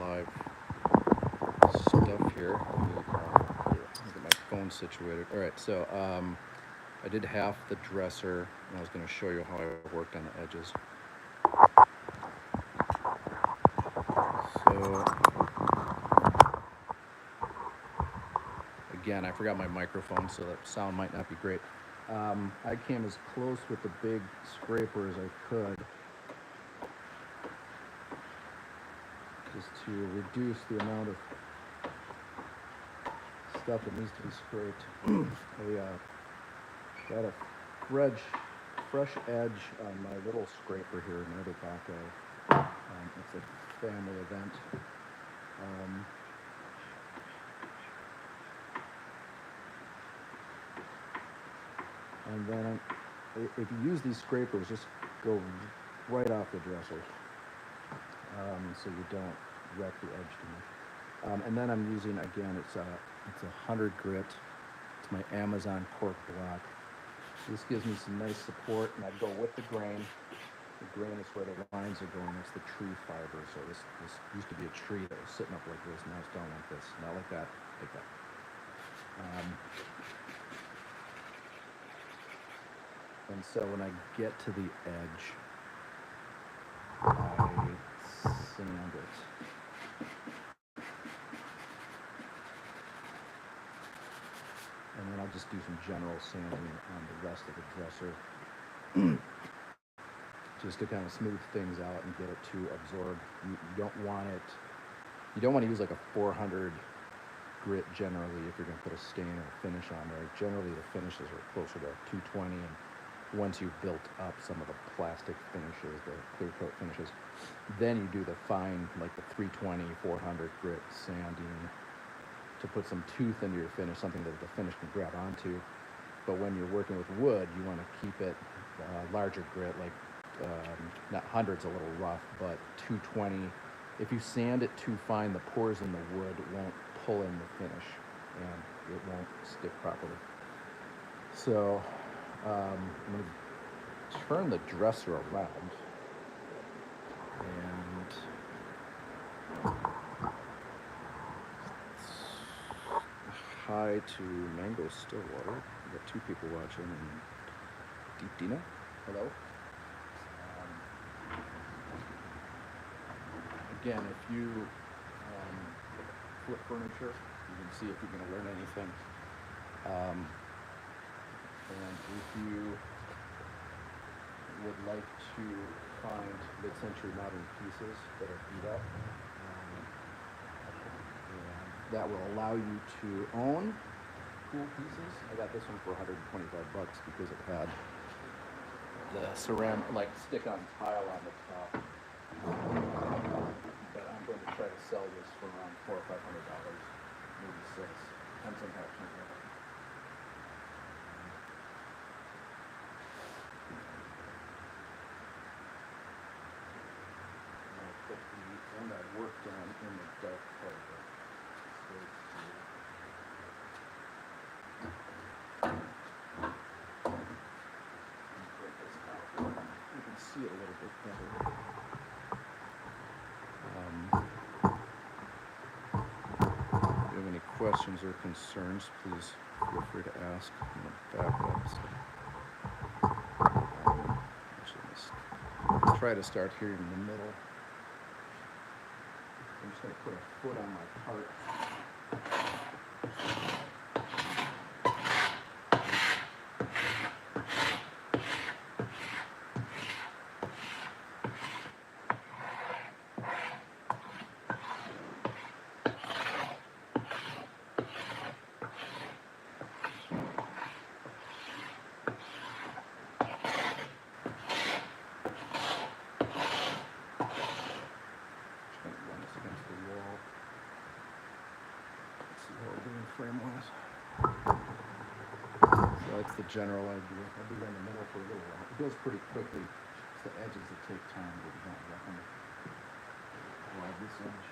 live stuff here. Let me get my phone situated. All right, so I did half the dresser, and I was going to show you how I worked on the edges. So again, I forgot my microphone, so that sound might not be great. I came as close with the big scraper as I could, just to reduce the amount of stuff that needs to be scraped. I got a fresh edge on my little scraper here, another Baco. It's a family event. And then if you use these scrapers, just go right off the dresser, so you don't wreck the edge too much. And then I'm using, again, it's a 100 grit. It's my Amazon cork block. This gives me some nice support, and I go with the grain. The grain is where the lines are going. It's the tree fiber. So this used to be a tree that was sitting up like this. Now it's down like this. Not like that, like that. And so when I get to the edge, I sand it. And then I'll just do some general sanding on the rest of the dresser. Just to kind of smooth things out and get it to absorb. You don't want to use like a 400 grit generally if you're going to put a stain or a finish on there. Generally the finishes are closer to 220, and once you've built up some of the plastic finishes, the clear coat finishes, then you do the fine, like the 320, 400 grit sanding to put some tooth into your finish, something that the finish can grab onto. But when you're working with wood, you want to keep it larger grit, like not 100's a little rough, but 220. If you sand it too fine, the pores in the wood won't pull in the finish, and it won't stick properly. So I'm going to turn the dresser around, and hi to Mango Stillwater. We got two people watching, and Deep Dina, hello. Again, if you flip furniture, you can see if you're going to learn anything. And if you would like to find mid-century modern pieces that are beat up, that will allow you to own cool pieces. I got this one for $125 because it had the ceramic, like stick-on tile on the top. But I'm going to try to sell this for around $400 or $500, maybe $600. Depends on how it turns out. I'll put the one I worked on in the dark part of it. You can see it a little bit better. If you have any questions or concerns, please feel free to ask. I'm going to back up. Actually, let's try to start here in the middle. I'm just going to put a foot on my part. Frame-wise. So that's the general idea. I'll be in the middle for a little while. It goes pretty quickly. It's the edges that take time, but you don't reckon grab this edge.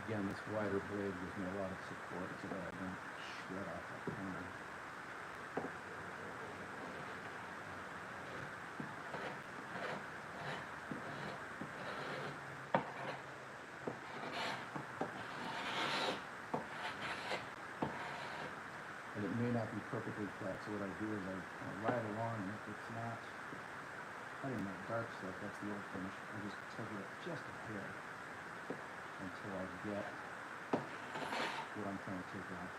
Again, this wider blade gives me a lot of support so that I don't shred off that corner. perfectly flat. So what I do is I ride along, and if it's not cutting that dark stuff, that's the old finish, I just tilt it up just a hair until I get what I'm trying to take off.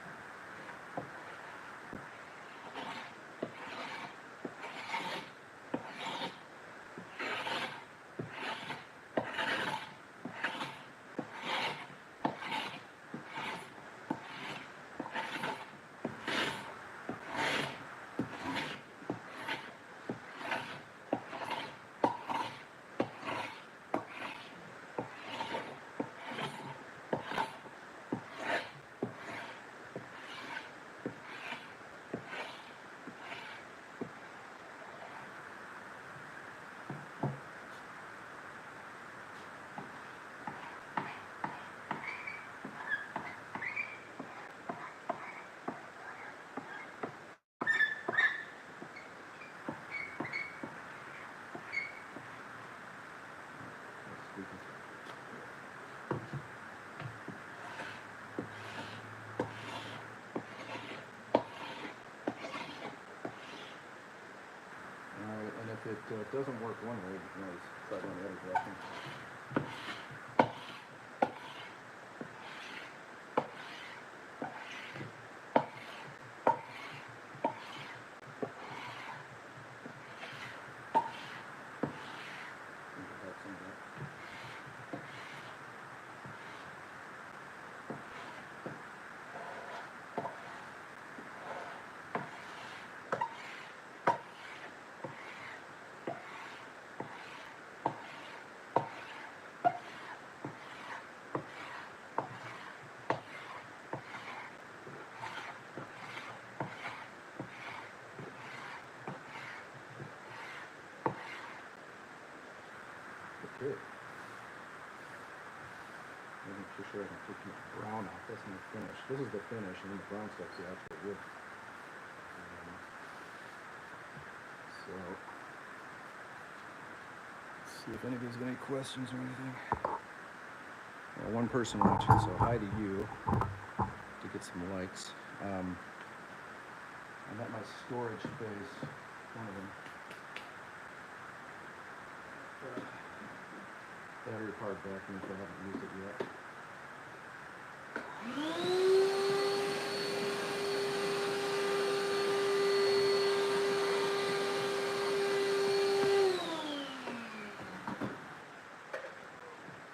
Alright, and if it doesn't work one way, you can always try it in the other direction. Okay. Making sure I can take my brown off. That's my finish. This is the finish, and then the brown stuff's the actual wood. So, let's see if anybody's got any questions or anything. Well, one person watching, so hi to you to get some likes. I'm at my storage space, one of them. Battery powered vacuum, so I haven't used it yet.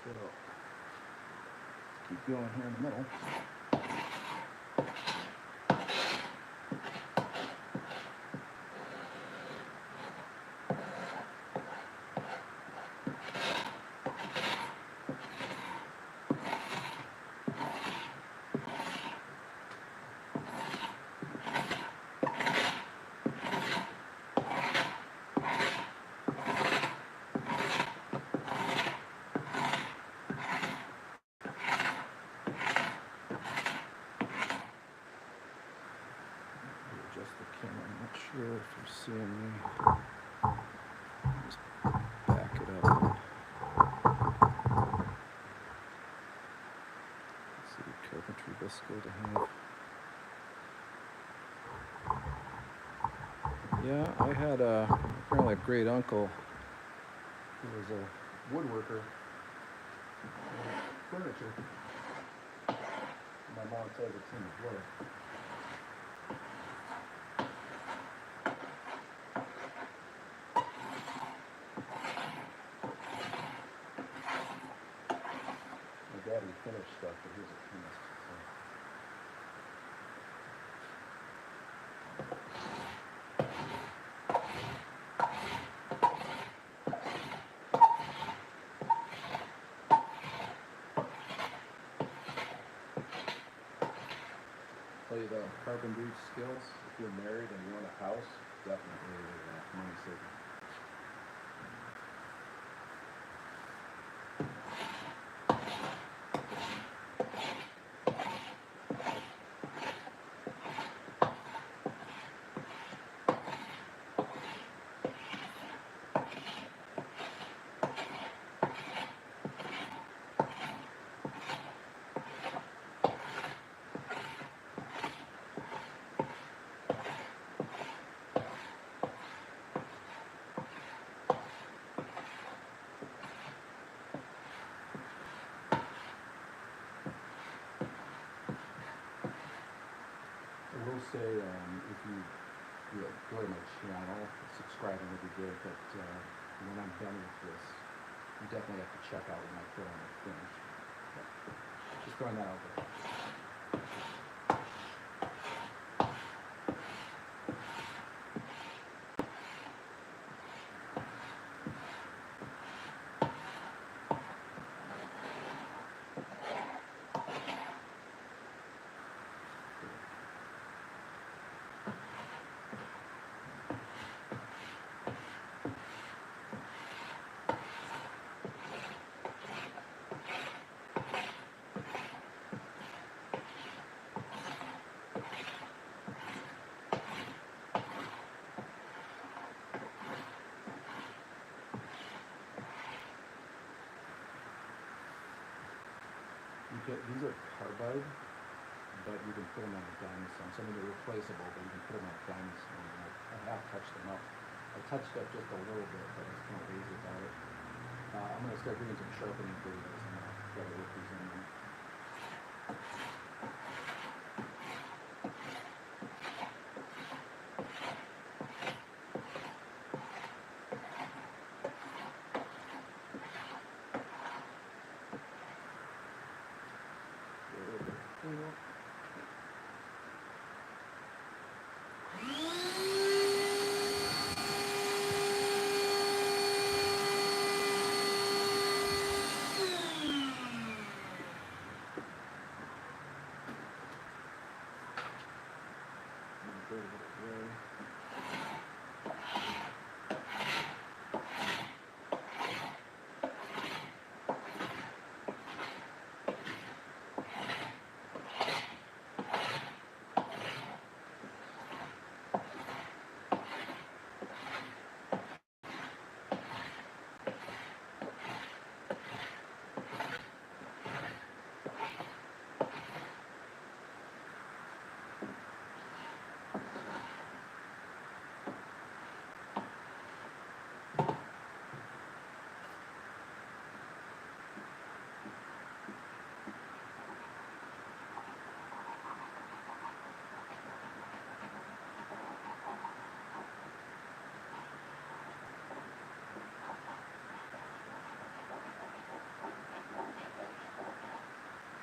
So, keep going here in the middle. Adjust the camera. I'm not sure if you're seeing me. Just back it up. Let's see, carpentry bisco to have. Yeah, I had apparently a great uncle who was a woodworker, furniture. My mom says it's in the blood. My daddy finished stuff, but he was a chemist. So. Tell you the carpentry skills, if you're married and you own a house, definitely money saving. channel, subscribing would be good, but when I'm done with this, you definitely have to check out when my film is finished. So, just throwing that out there. These are carbide, but you can put them on a diamond stone. Some of them are replaceable, but you can put them on a diamond stone. And I have touched them up. I touched up just a little bit, but I was kind of lazy about it. I'm going to start doing some sharpening videos. I'm going to try to work these in.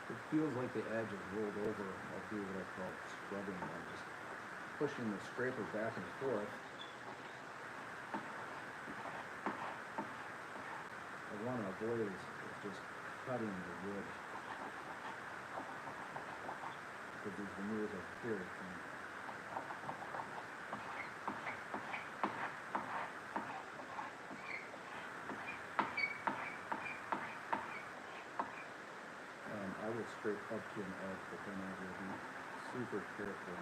It feels like the edge is rolled over. I'll do what I call scrubbing. I'm just pushing the scraper back and forth. I want to avoid is just cutting the wood, because these veneers are very thin. I will scrape up to an edge, but then I will be super careful.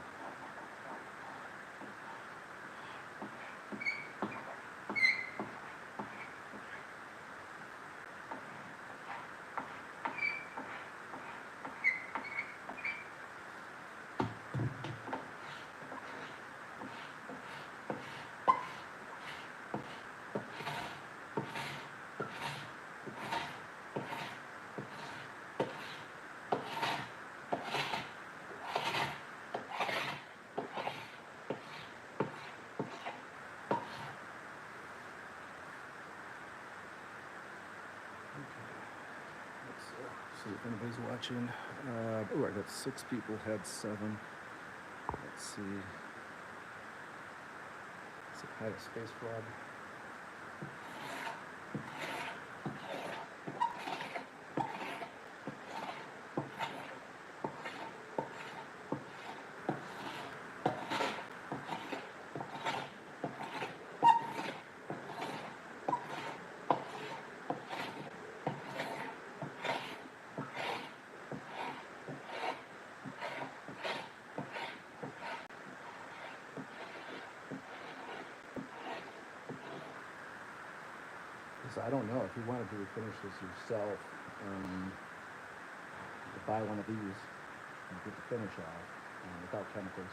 See if anybody's watching. Oh, I got 6 people, had 7. Let's see. Is it Hi Space Frog? So I don't know if you wanted to refinish this yourself, buy one of these and get the finish off without chemicals.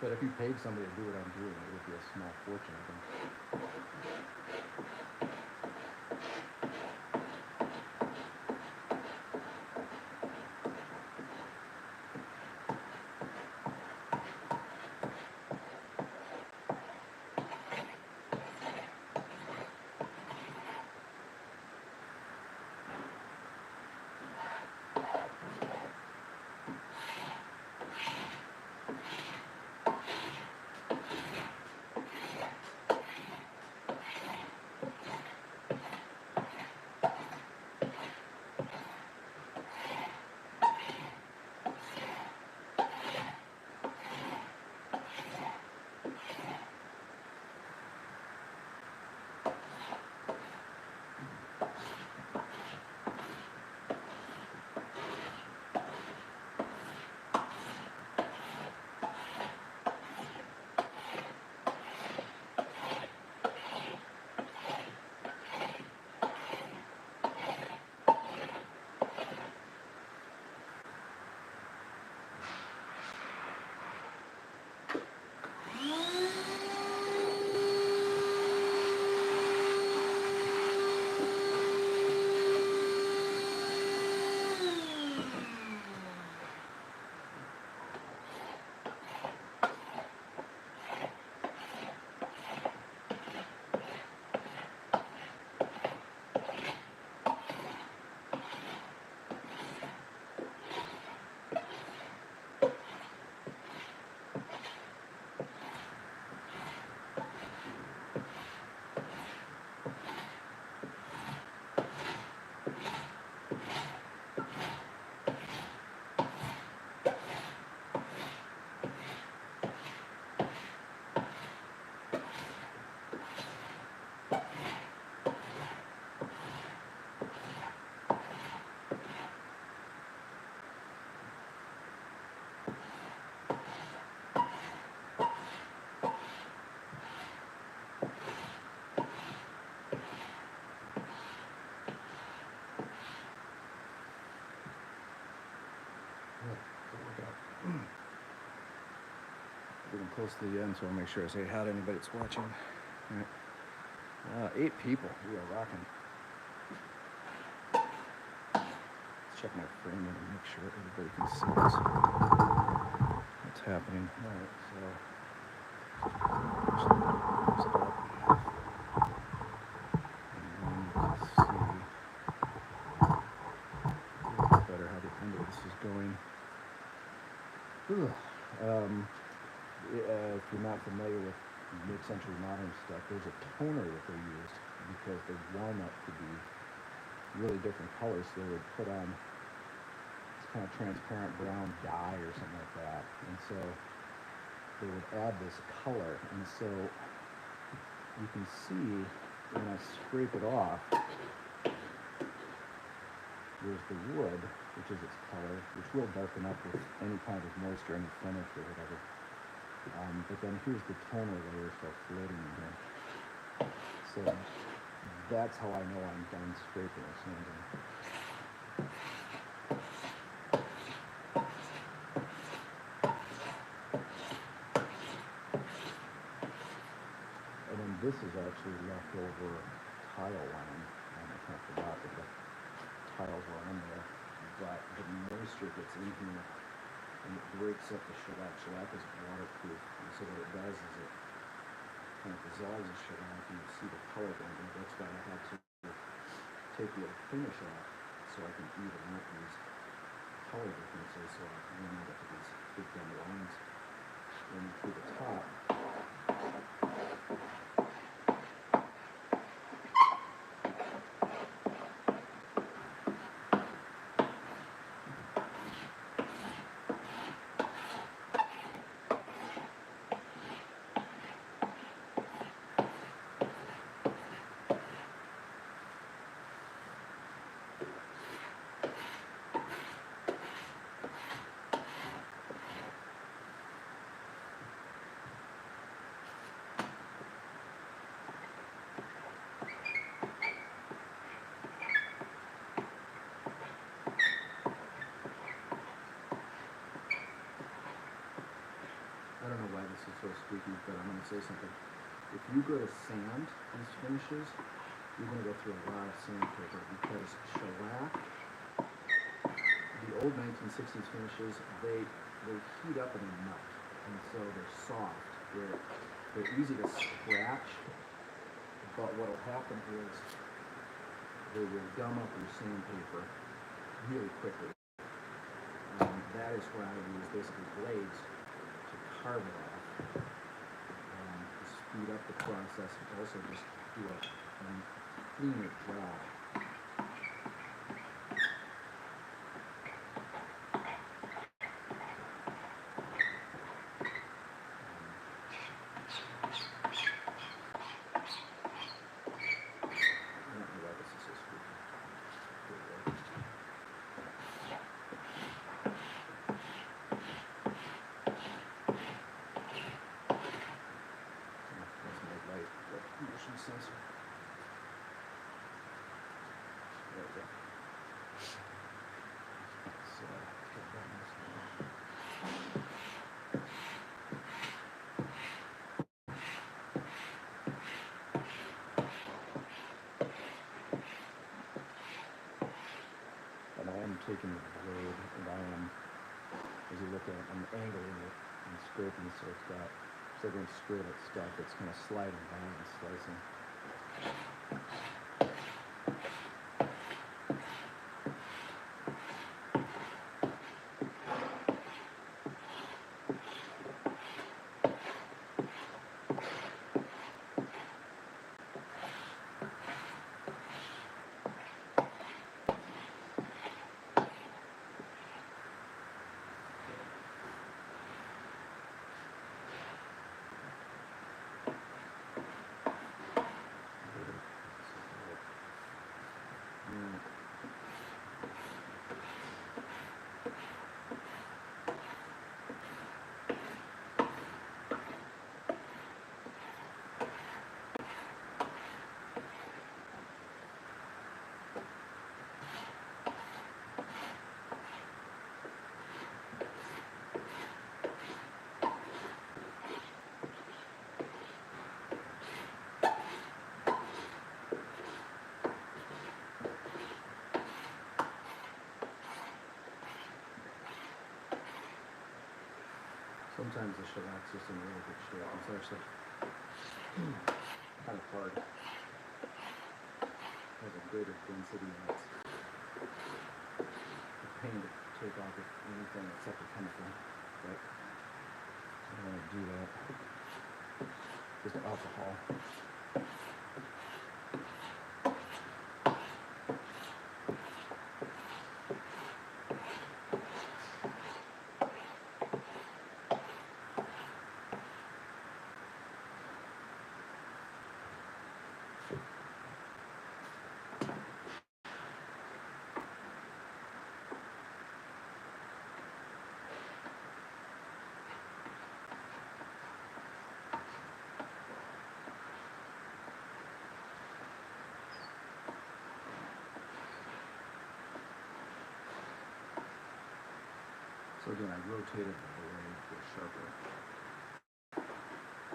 But if you paid somebody to do what I'm doing, it would be a small fortune, I think. getting close to the end, so I'll make sure I say hi to anybody that's watching. All right. 8 people. We are rocking. Let's check my frame and make sure everybody can see this. What's happening. All right, so better how the end of this is going. If you're not familiar with mid-century modern stuff, there's a toner that they used because the walnut could be really different colors. So they would put on this kind of transparent brown dye or something like that, and so they would add this color. And so you can see when I scrape it off, there's the wood, which is its color, which will darken up with any kind of moisture in the finish or whatever. But then here's the toner layer still floating in here. So that's how I know I'm done scraping or sanding. And then this is actually leftover tile line. I kind of forgot that the tiles were on there. But the moisture gets in here and it breaks up the shellac. Shellac is waterproof, and so what it does is it kind of dissolves the shellac, and you see the color going. And that's why I had to take the finish off so I can even out these color differences, so I can end up with these big dumb lines running through the top. I don't know why this is so squeaky, but I'm going to say something. If you go to sand these finishes, you're going to go through a lot of sandpaper because shellac, the old 1960s finishes, they heat up and they melt, and so they're soft. They're easy to scratch, but what will happen is they will gum up your sandpaper really quickly. That is why I use basically blades to carve it off, to speed up the process, and also just do a cleaner job. I don't know why this is so squeaky. That's my light motion sensor. There we go. So, get that nice and and I am taking the blade, and I am, as you look at it, I'm angling it and scraping, so it's got, so going straight at stuff, it's kind of sliding by and slicing. sometimes the shellac is in really good shape. It's actually kind of hard. It has a greater density and it's a pain to take off with anything except a chemical. But I don't want to do that. Just alcohol. So again, I rotated the blade for a sharper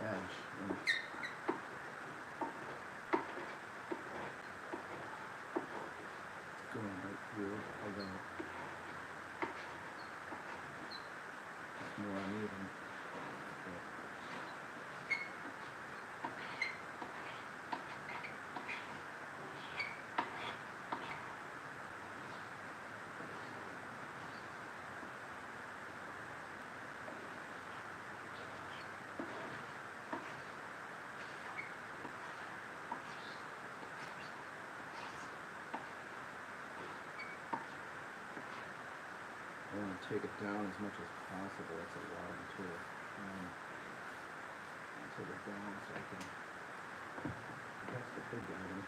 edge. And going right through, although it's more uneven. But I want to take it down as much as possible. That's a lot of material. Take it down so I can. That's the big item.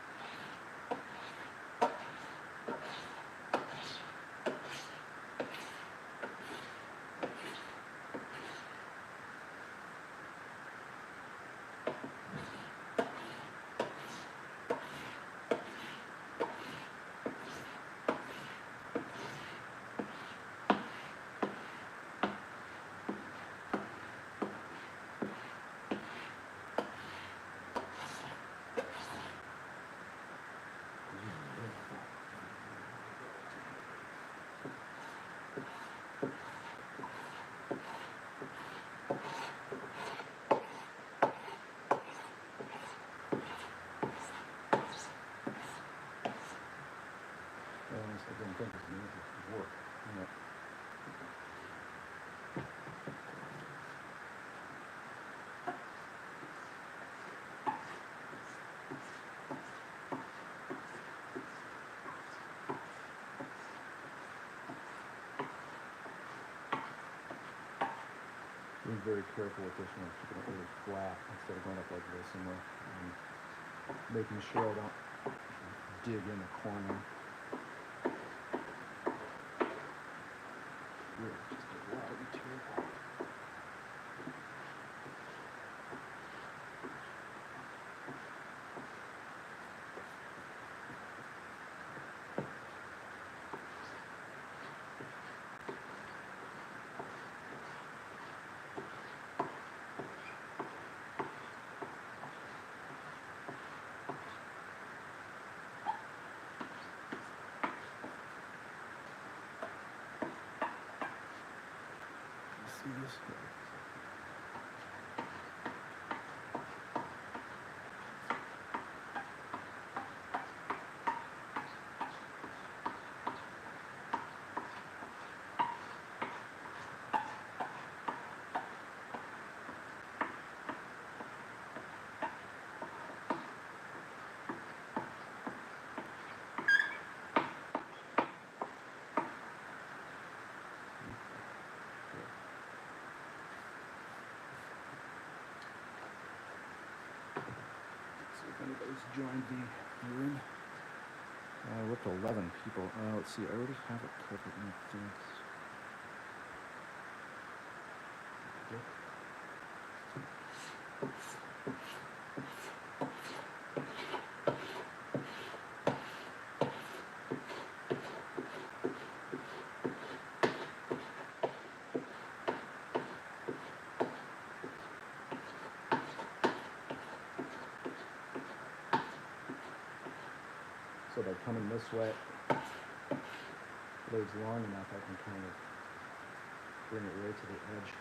I didn't think it was going to work. Yeah. Be very careful with this one, keeping it really flat instead of going up like this and making sure I don't dig in the corner. Really, just a lot of material. See this? See if anybody's joined the room. We're up to 11 people. Let's see, I already have it covered in this. So by coming this way, blade's long enough, I can kind of bring it right to the edge.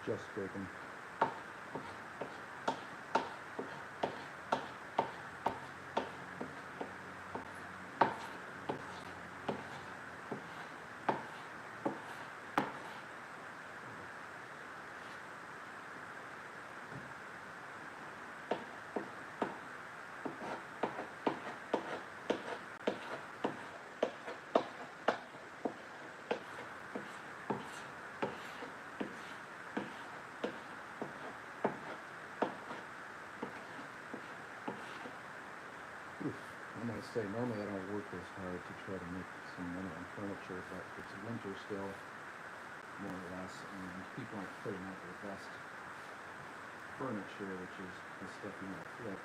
just scraping. I might say, normally I don't work this hard to try to make some money on furniture, but it's winter still, more or less, and people aren't putting out their best furniture, which is the stuff you want to flip.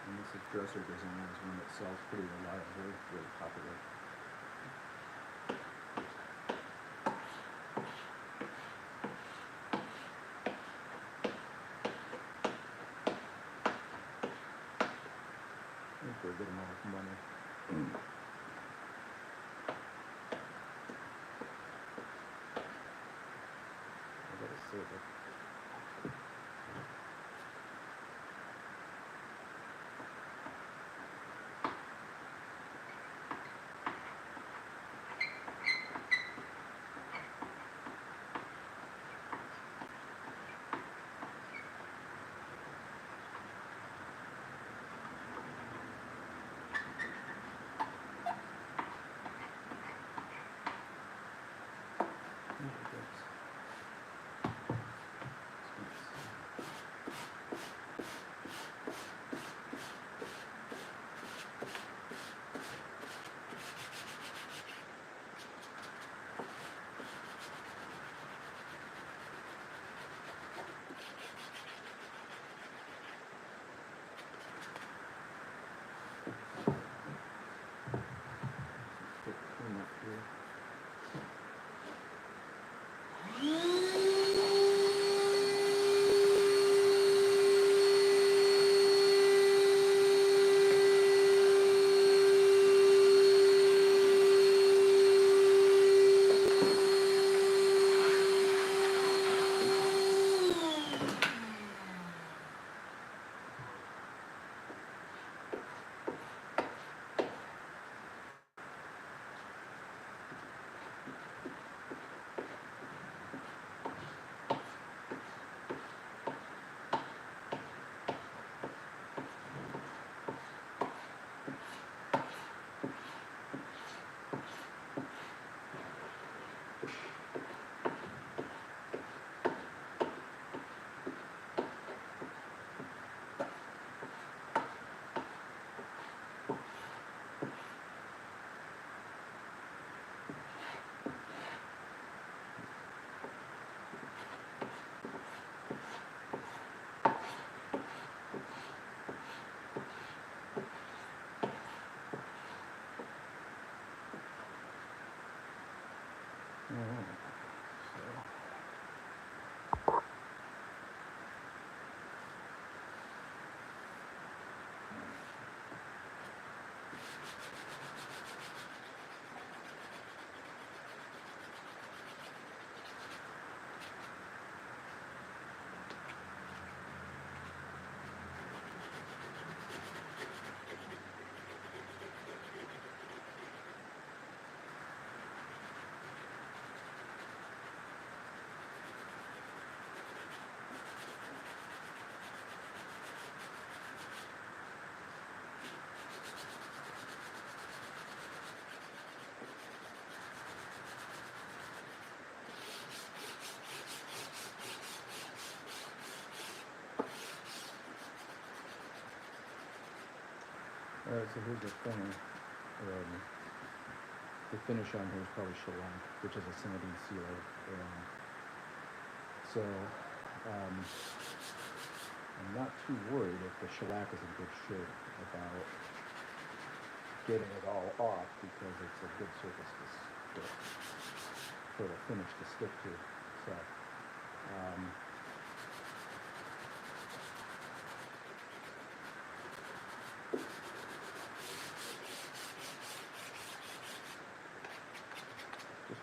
And this is dresser design is one that sells pretty reliably, really popular. For a good amount of money. I gotta save it. Alright, so here's the thing. The finish on here is probably shellac, which is a sanding sealer. So I'm not too worried if the shellac is in good shape about getting it all off, because it's a good surface to stick, for the finish to stick to. So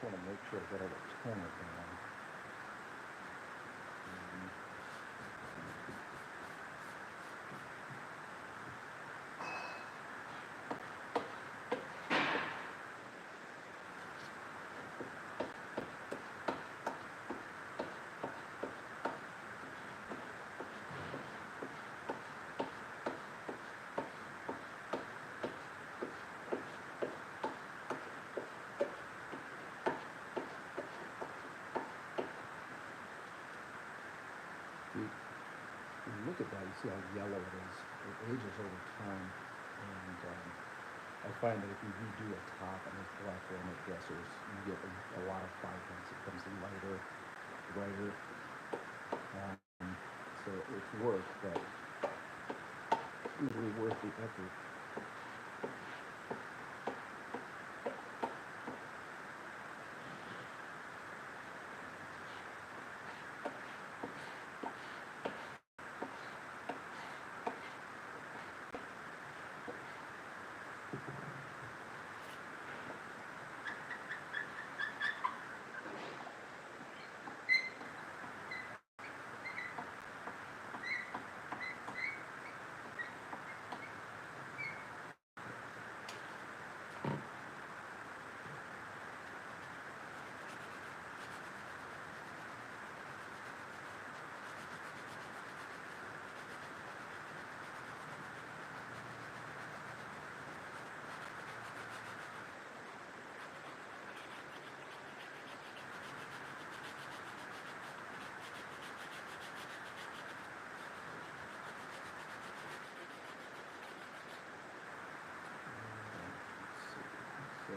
want to make sure to get all the toner down. When you look at that, you see how yellow it is. It ages over time, and I find that if you redo a top on these black walnut dressers, you get a lot of vibrance. It becomes lighter, brighter. So it's work, but usually worth the effort. So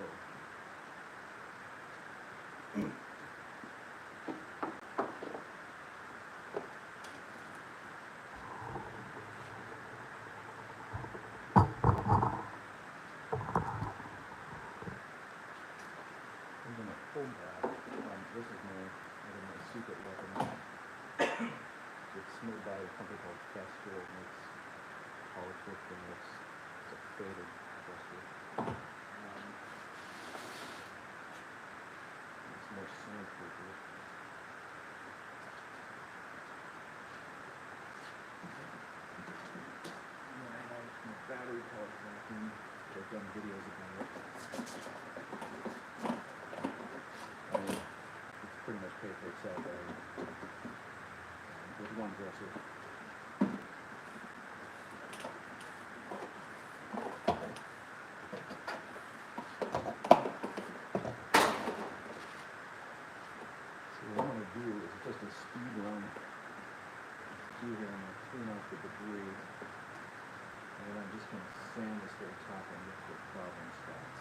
I'm going to pull back. This is my secret weapon. It's made by a company called Festool. It makes polished wood products. It's a faded dresser. It's more sandpaper. And then I have some battery powered vacuum, which I've done videos about. It's pretty much paid for itself with one dresser. What I'm going to do is just a speed run through here. I'm going to clean out the debris, and then I'm just going to sand this whole top and look for problem spots.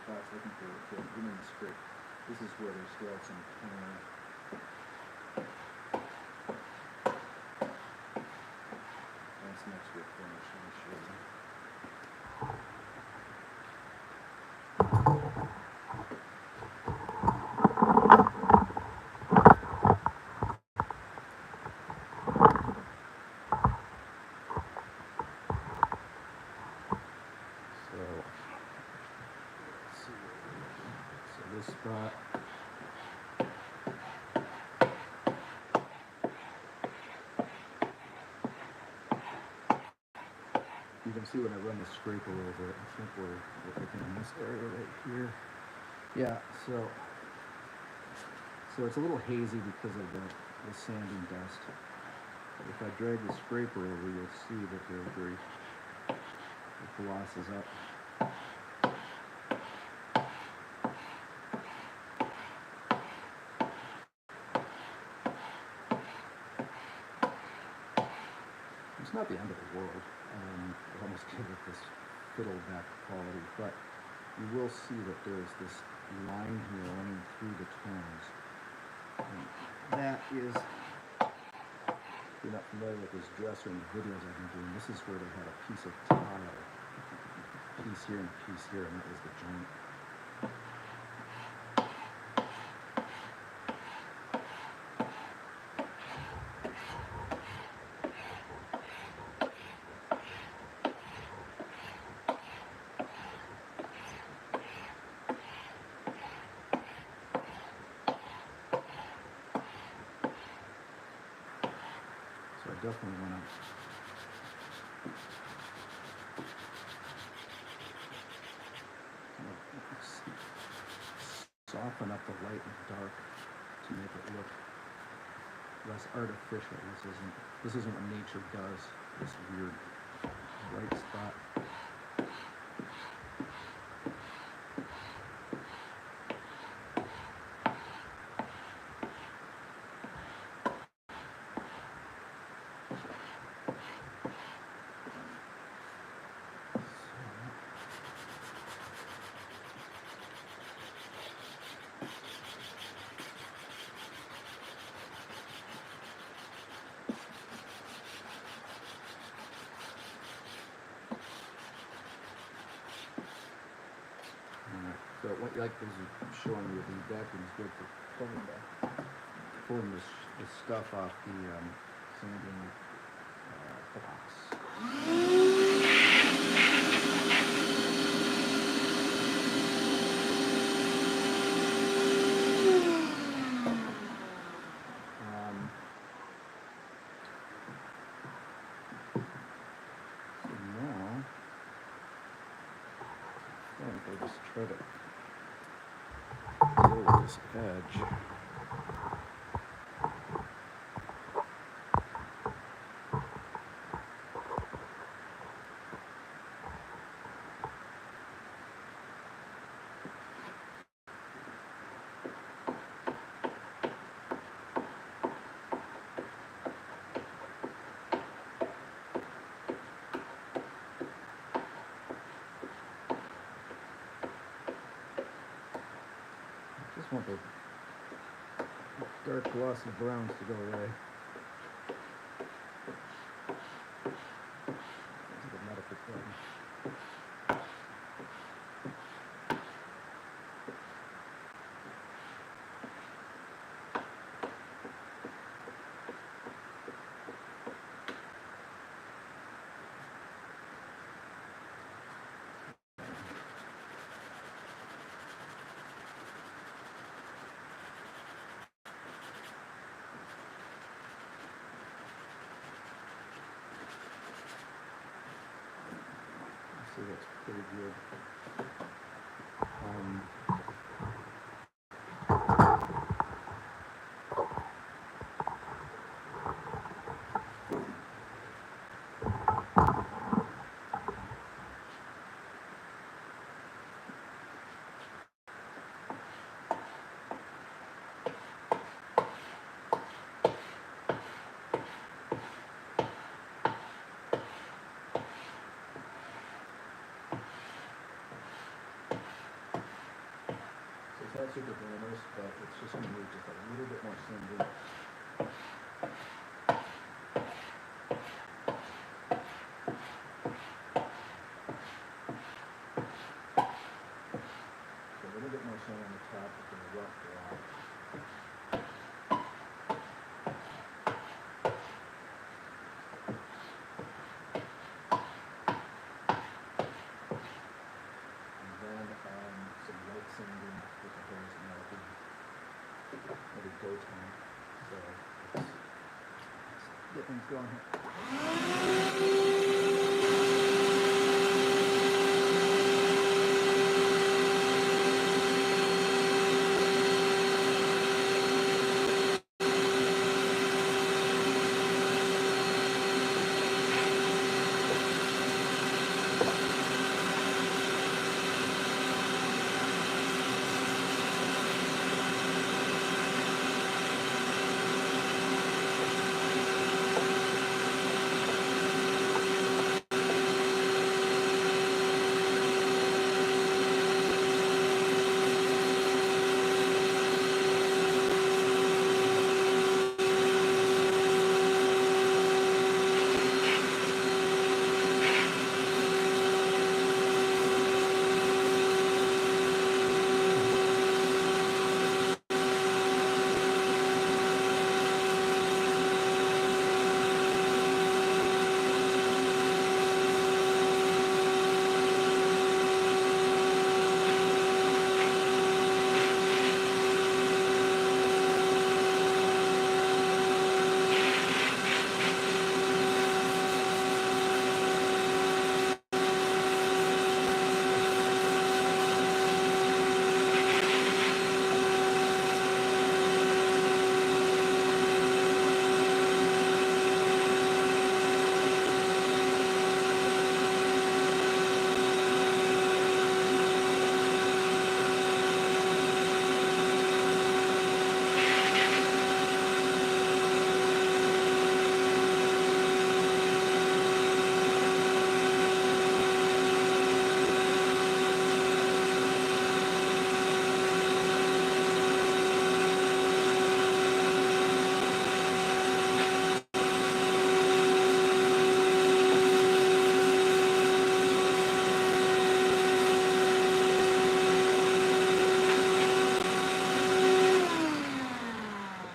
spots, I think they were good, even in the scrape. This is where they still have some that's next to a finish, let me show you. This spot, you can see when I run the scraper over it, I think we're looking in this area right here. Yeah, so it's a little hazy because of the sanding dust. But if I drag the scraper over, you'll see that it glosses up. It's not the end of the world. I almost give it this fiddleback quality, but you will see that there's this line here running through the tones. And that is, if you're not familiar with this dresser and the videos I've been doing, this is where they had a piece of tile, a piece here and a piece here, and that was the joint. So I definitely want to soften up the light and dark to make it look less artificial. This isn't what nature does. This weird white spot. So what like this is showing you the vacuum is good for pulling this stuff off the sanding box. So now I think I'll just try to deal with this edge. Just want the dark glossy browns to go away. This is a medical problem. So that's pretty good. that super glamorous, but it's just going to need just a little bit more sanding. So a little bit more sand on the top with the rough block. Some light sanding with the hose and that'll be go time. So let's get things going here.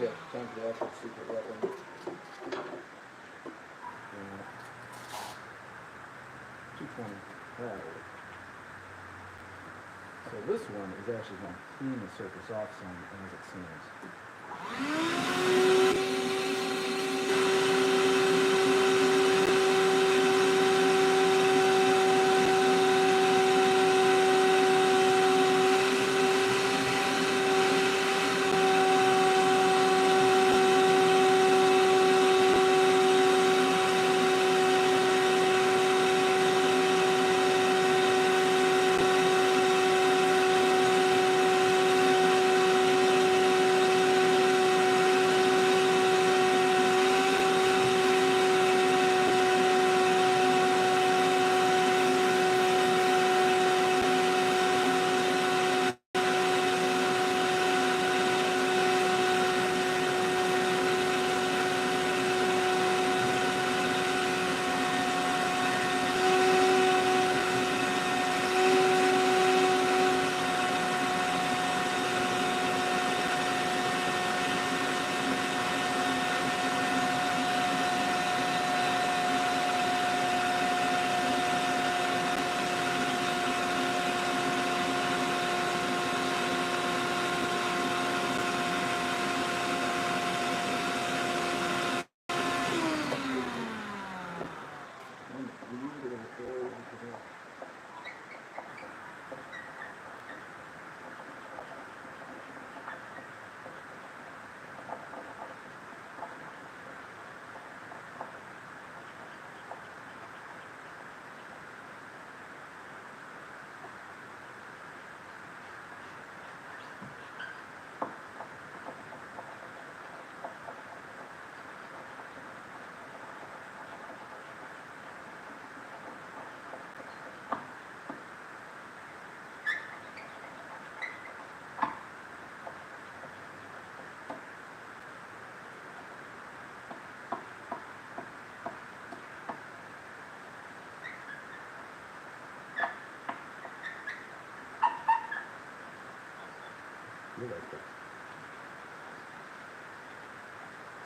Okay, time for the actual secret weapon. 220. Alright. So this one is actually going to clean the surface off some as it sands.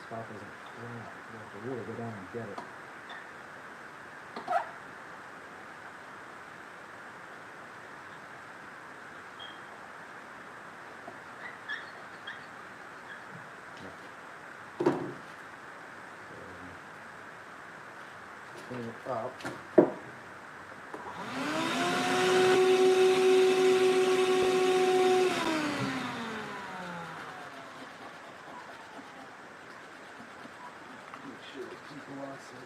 stuff isn't flat. You have to really go down and get it. Clean it up. Make sure it keep lots of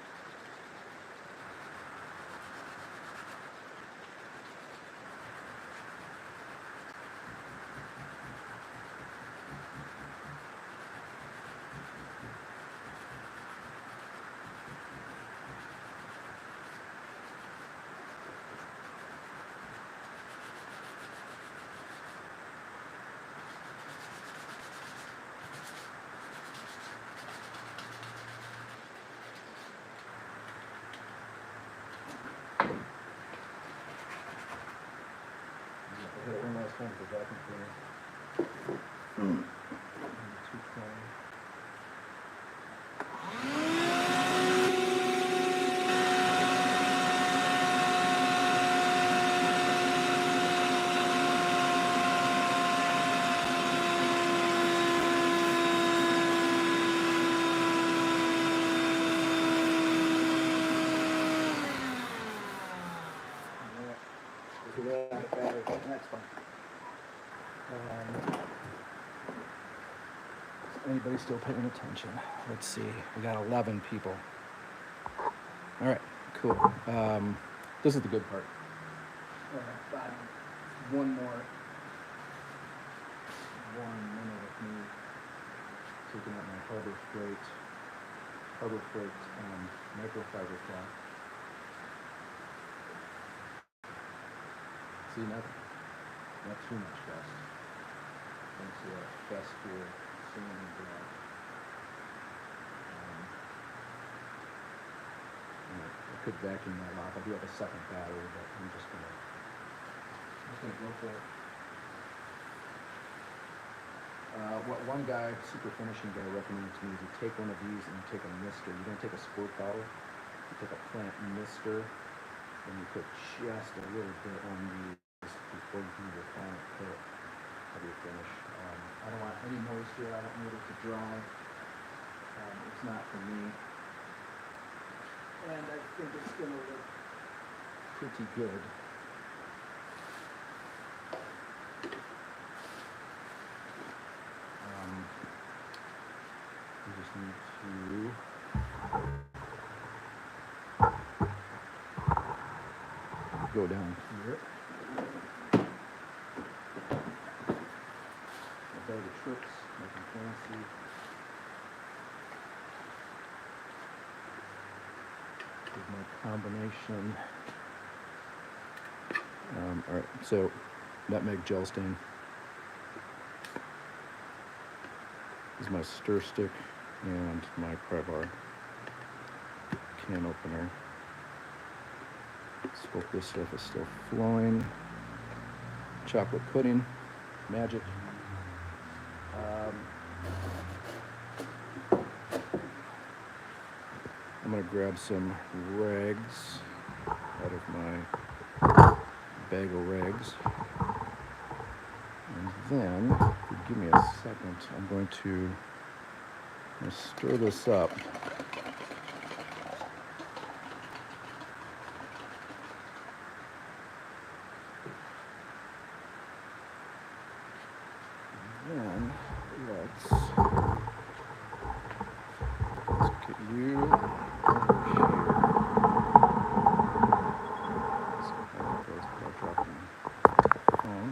hit it one last time for vacuum cleaner. 220. Next one. Is anybody still paying attention? Let's see. We got 11 people. All right, cool. This is the good part. One more. 1 minute of me taking out my Harbor Freight microfiber cloth. See, not too much dust. Thanks to that Festool sanding block. I could vacuum that off. I do have a second battery, but I'm just gonna go for it. What one guy, super finishing guy, recommended to me is you take one of these and you take a mister. You don't take a squirt bottle. You take a plant mister. And you put just a little bit on these before you do your final coat of your finish. I don't want any moisture. I don't need it to dry. It's not for me. And I think it's going to look pretty good. We just need to go down here. A bag of tricks, nothing fancy. Here's my combination. All right, so nutmeg gel stain. This is my stir stick and my pry bar can opener. Let's hope this stuff is still flowing. Chocolate pudding, magic. I'm gonna grab some rags out of my bag of rags. And then, if you give me a second, I'm going to stir this up. Then let's get you over here. See how that goes without dropping the phone.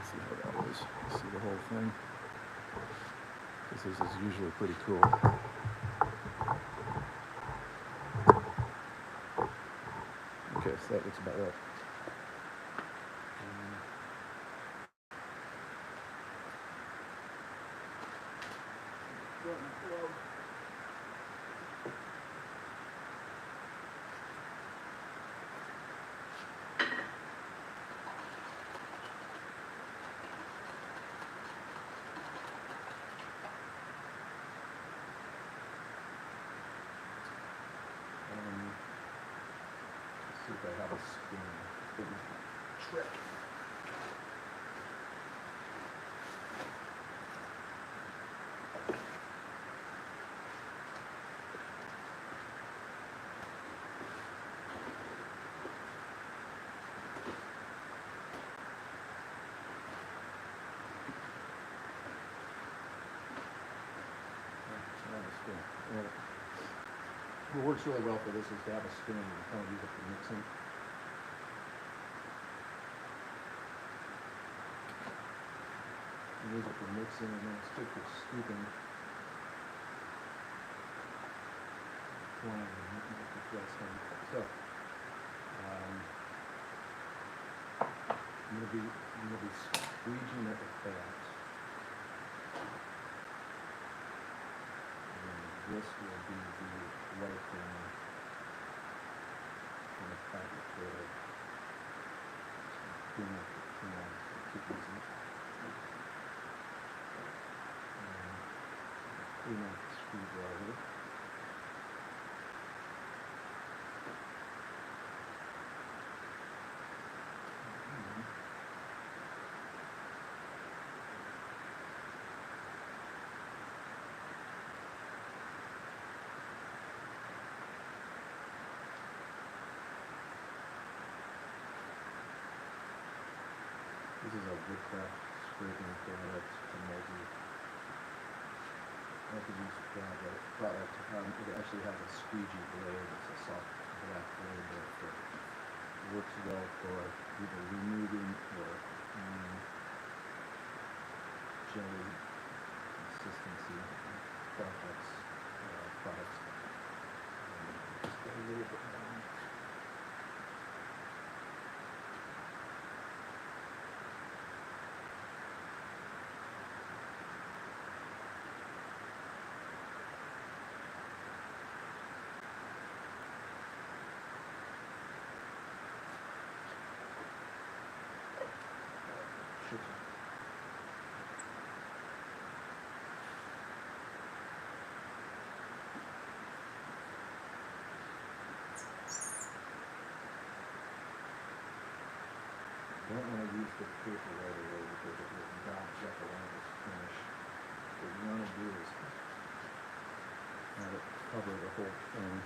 See how that is. See the whole thing. This is usually pretty cool. Okay, so that looks about right. I have a spin trick. What works really well for this is to have a spoon and kind of use it for mixing. Use it for mixing, and then it's good for scooping. So, I'm gonna be squeeging it with that. This will be the white thing in the packet for clean up the can, keep using it. Clean up the screwdriver. This is a Woodcraft scraping product from multi-use product. It actually has a squeegee blade. It's a soft black blade that works well for either removing or jelly consistency products. Just get a little bit more. Don't want to use the paper right away because it will gobs up around this finish. What you want to do is have it cover the whole thing.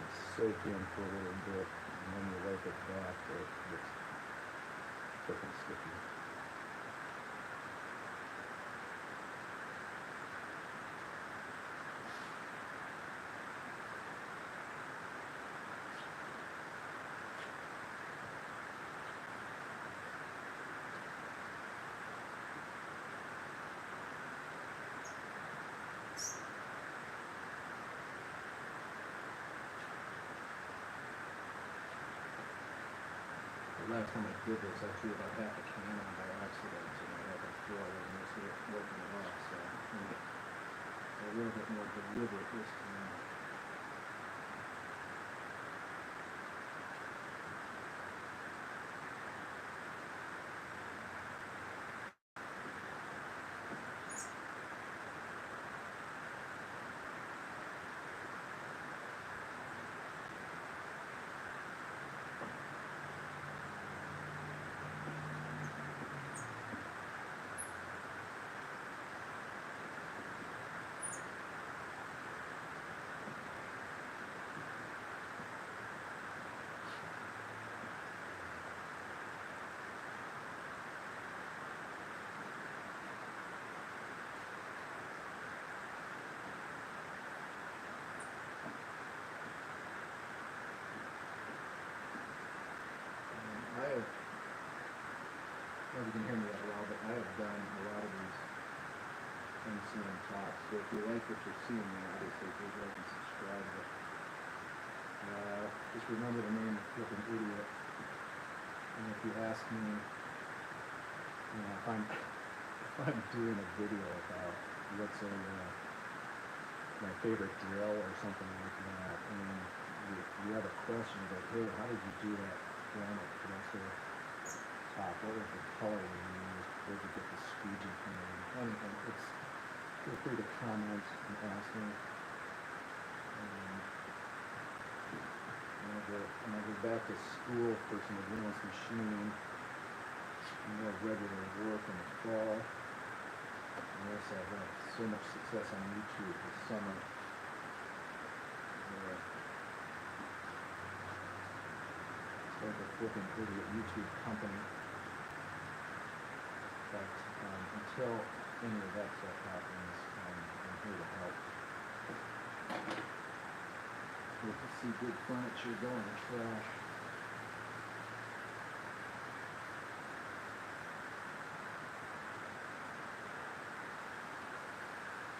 And soak in for a little bit, and then you wipe it back so it gets thick and sticky. Last time I did this, I threw about half a can on by accident, and I had to throw it and this was working it off, so I'm a little bit more deliberate this time. I don't know if you can hear me that well, but I have done a lot of these MCM talks. So if you like what you're seeing there, obviously please like and subscribe. But, just remember the name of flipping idiot. And if you ask me, if I'm doing a video about what's my favorite drill or something like that, and you have a question about, hey, how did you do that granite dresser top? What was the color you used? Where did you get the squeegee from? Anything. Feel free to comment and ask me. when I go back to school for some advanced machining, more regular work in the fall. And also I've had so much success on YouTube this summer. It's like a flipping idiot YouTube company. But until any of that stuff happens, I'm here to help. Good to see good furniture going to trash.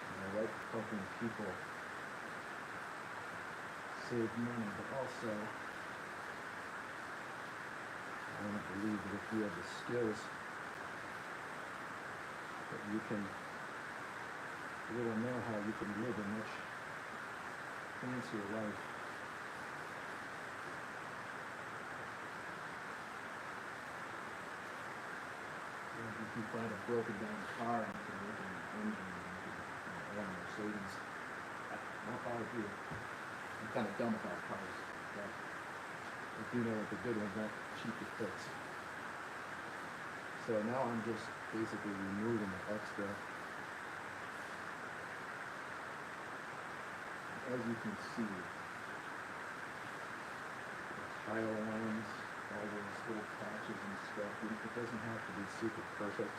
And I like helping people save money, but also I want to believe that if you have the skills, that you will know how you can live a much fancier life. If you find a broken down car and you can work on the engine and you can own a Mercedes, I'll follow you. I'm kind of dumb about cars, but I do know that the good ones aren't cheap to fix. So now I'm just basically removing the extra. As you can see, the tile lines, all those little patches and stuff, it doesn't have to be super perfect.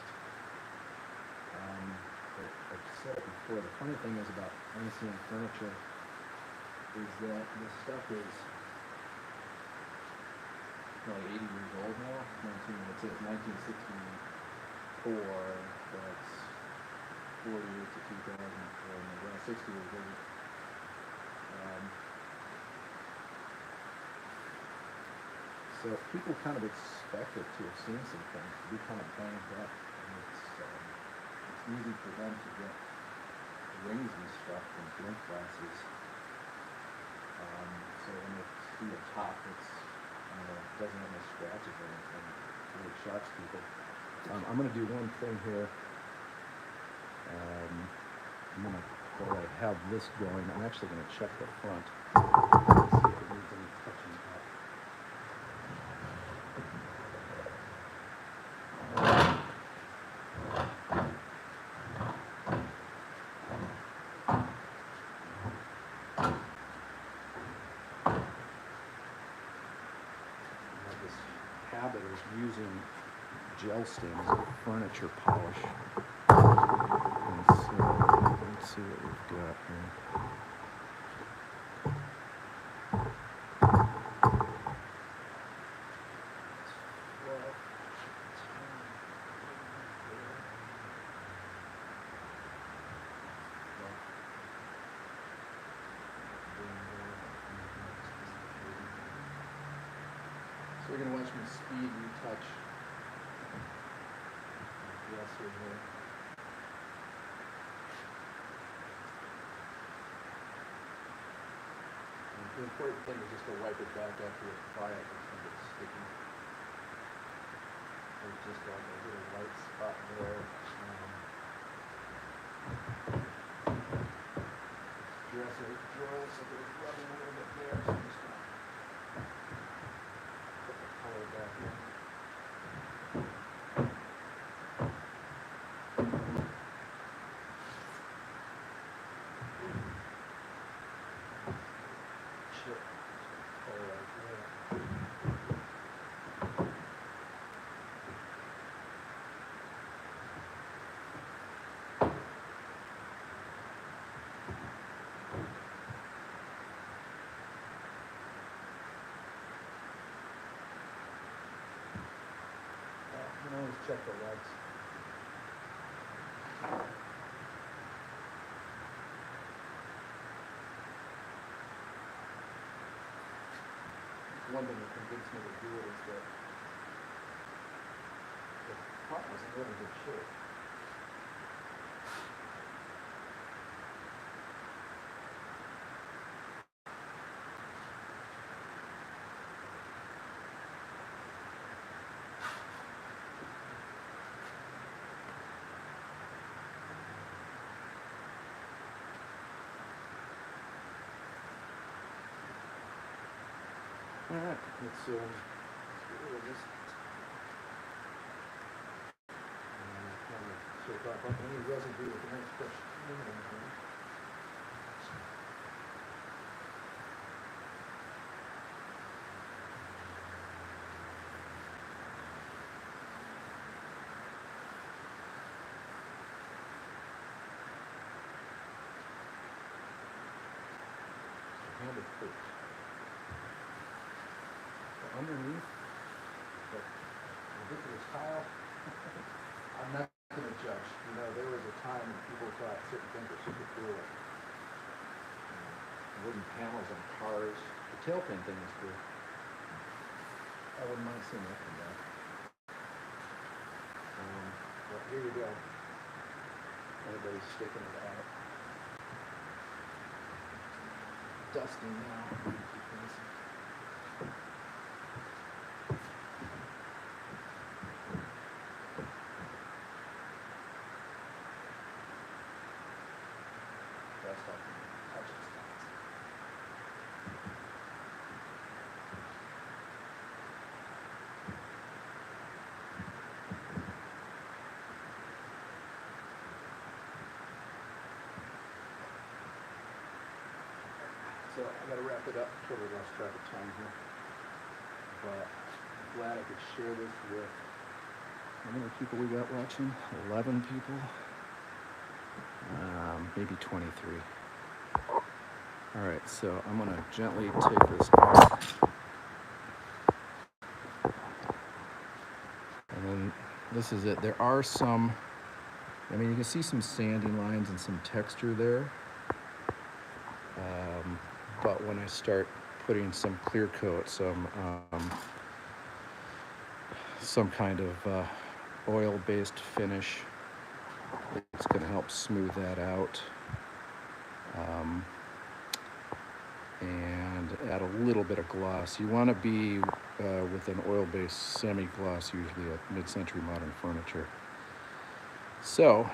But like I said before, the funny thing is about NCM furniture is that this stuff is probably 80 years old now. Let's say it's 1964, that's 40 years to 2000, or around 60 years old. So people kind of expect it to have seen some things, to be kind of banged up, and it's easy for them to get rings and stuff from drink glasses. So when they see a top that's doesn't have any scratches or anything, it really shocks people. I'm going to do one thing here. While I have this going, I'm actually going to check the front, see if it needs any touching up. Habit is using gel stain as a furniture polish. Let's see what we've got here. So you're going to watch me speed retouch. Yes, here. The important thing is just to wipe it back after you apply it. It's going to get sticky. There's just like a little white spot there. This dresser draws, so there's rubbing a little bit there. So I'm just going to put the color back in. You can always check the legs. One thing that convinced me to do it is that the front was in really good shape. All right, let's get rid of this. And kind of sort off any residue with the next brush. Handle first. So underneath that ridiculous tile, I'm not going to judge. You know, there was a time when people thought certain things were super cool, like wooden panels on cars. The tail fin thing is cool. I wouldn't mind seeing that come back. Well, here you go. Everybody's sticking it out. Dusty now. Dust off the touch spots. So I gotta wrap it up. Totally lost track of time here. But I'm glad I could share this with how many people we got watching? 11 people? Maybe 23. All right, so I'm gonna gently take this off. And then this is it. There are some, I mean, you can see some sanding lines and some texture there. But when I start putting some clear coat, some kind of oil-based finish, it's going to help smooth that out and add a little bit of gloss. You want to be with an oil-based semi-gloss, usually at mid-century modern furniture. So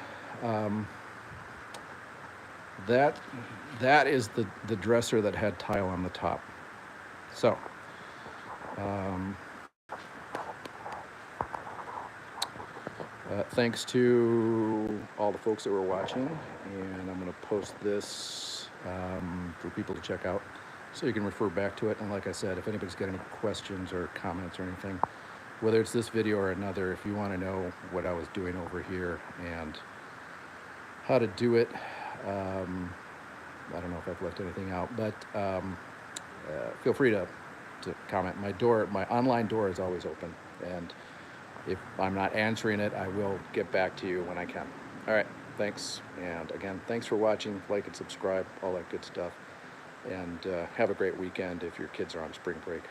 that is the dresser that had tile on the top. So thanks to all the folks that were watching, and I'm going to post this for people to check out so you can refer back to it. And like I said, if anybody's got any questions or comments or anything, whether it's this video or another, if you want to know what I was doing over here and how to do it, I don't know if I've left anything out, but feel free to comment. My online door is always open, and if I'm not answering it, I will get back to you when I can. All right, thanks. And again, thanks for watching. Like and subscribe, all that good stuff. And have a great weekend if your kids are on spring break.